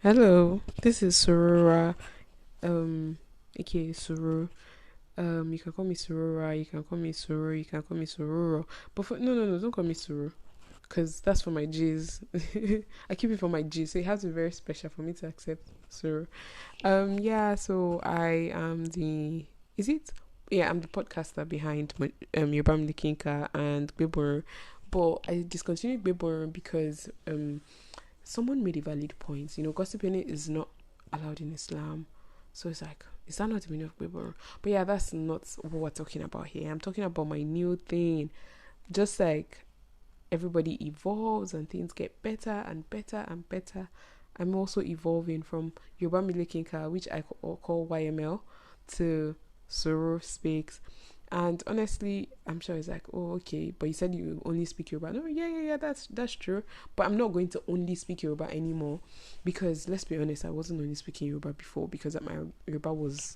Hello, this is Suruurah, aka Suru. You can call me Suruurah, you can call me Suru, you can call me Suruurah. But no, don't call me Suru, because that's for my G's. I keep it for my G's, so it has to be very special for me to accept Suru. Yeah, so I am is it? Yeah, I'm the podcaster behind Yobam Likinka and Gbebor. But I discontinued Gbebor because someone made a valid point. Gossiping is not allowed in Islam. So it's like, is that not the meaning of Bible? But yeah, that's not what we're talking about here. I'm talking about my new thing. Just like everybody evolves and things get better and better and better, I'm also evolving from Yoruba Milikinka, which I call YML, to Suru Speaks. And honestly, I'm sure it's like, oh, okay, but you said you only speak Yoruba. No, yeah, that's true. But I'm not going to only speak Yoruba anymore because let's be honest, I wasn't only speaking Yoruba before because my Yoruba was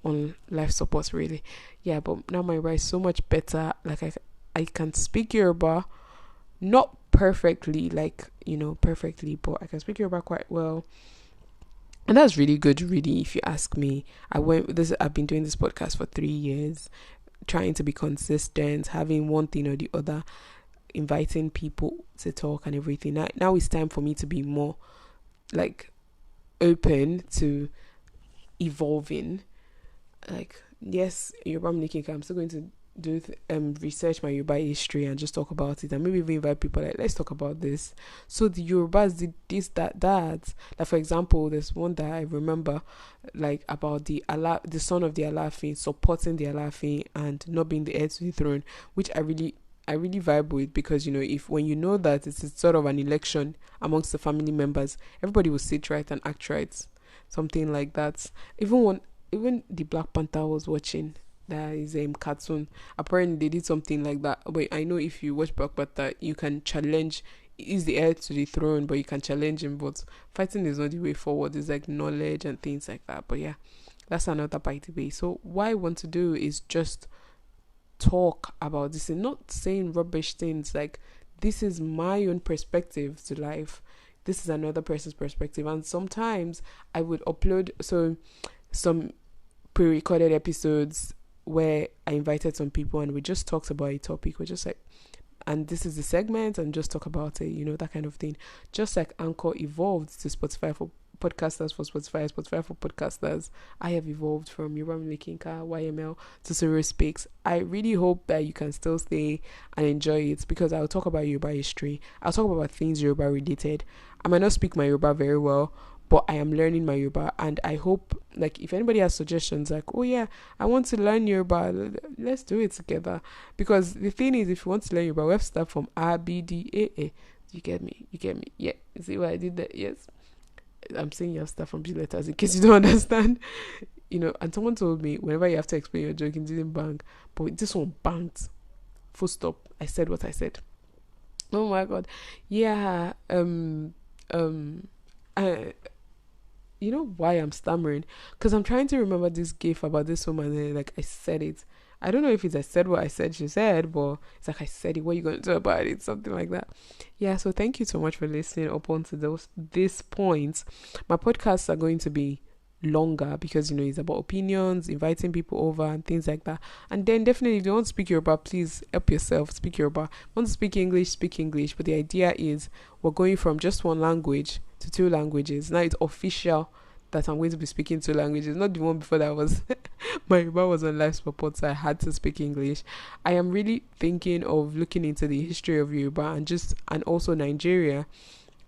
on life support really. Yeah, but now my Yoruba is so much better. Like I can speak Yoruba, not perfectly, perfectly, but I can speak Yoruba quite well. And that's really good, really, if you ask me. I've been doing this podcast for 3 years, trying to be consistent, having one thing or the other, inviting people to talk and everything. Now it's time for me to be more like open to evolving. Like, yes, Yoruba Nikinka, I'm still going to do research my Yoruba history and just talk about it, and maybe even invite people like, let's talk about this. So the Yorubas did this, that. Like for example, there's one that I remember, like about the son of the Alafin supporting the Alafin and not being the heir to the throne, which I really vibe with, because if when you know that it's sort of an election amongst the family members, everybody will sit right and act right, something like that. Even the Black Panther was watching, that is cartoon. Apparently they did something like that. But I know if you watch Black Panther, you can challenge. He's the heir to the throne, but you can challenge him. But fighting is not the way forward. It's like knowledge and things like that. But yeah, that's another by the way. So what I want to do is just talk about this and not saying rubbish things. Like, this is my own perspective to life. This is another person's perspective. And sometimes I would upload some pre-recorded episodes where I invited some people and we just talked about a topic. We're just like, and this is the segment, and just talk about it, that kind of thing. Just like Anchor evolved to Spotify for podcasters, for Spotify for podcasters, I have evolved from Yoruba Likinka, YML, to Suru Speaks. I really hope that you can still stay and enjoy it, because I'll talk about Yoruba history. I'll talk about things Yoruba related. I might not speak my Yoruba very well, but I am learning my Yoruba, and I hope, like, if anybody has suggestions, like, oh yeah, I want to learn Yoruba, let's do it together. Because the thing is, if you want to learn Yoruba, we have to start from A, B, D, A, A. You get me? Yeah. See why I did that? Yes. I'm saying you have to start from B letters in case you don't understand. And someone told me, whenever you have to explain your joke, it didn't bang. But this one banged. Full stop. I said what I said. Oh my God. Yeah. You know why I'm stammering? Because I'm trying to remember this gif about this woman, and like I said it. I don't know if it's I said what I said she said, but it's like I said it. What are you going to do about it? Something like that. Yeah, so thank you so much for listening up onto this point. My podcasts are going to be longer because it's about opinions, inviting people over and things like that. And then definitely, if you want to speak Yoruba, please help yourself, speak Yoruba. If you want to speak English, speak English. But the idea is we're going from just one language to two languages. Now it's official that I'm going to be speaking two languages. Not the one before that was my Yoruba was on life support, so I had to speak English. I am really thinking of looking into the history of Yoruba and also Nigeria.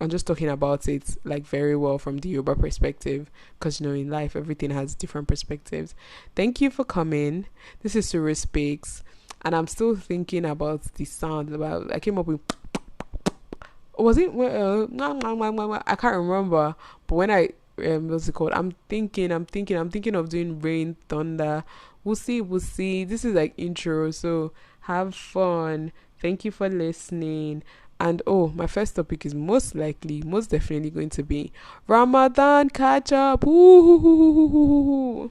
I'm just talking about it like very well from the Yoruba perspective, because in life everything has different perspectives. Thank you for coming. This is Suru Speaks, and I'm still thinking about the sound. I came up with, was it I can't remember, but when I what's it called? I'm thinking of doing rain, thunder. We'll see. This is like intro, so have fun. Thank you for listening. And my first topic is most definitely going to be Ramadan catch up. Ooh.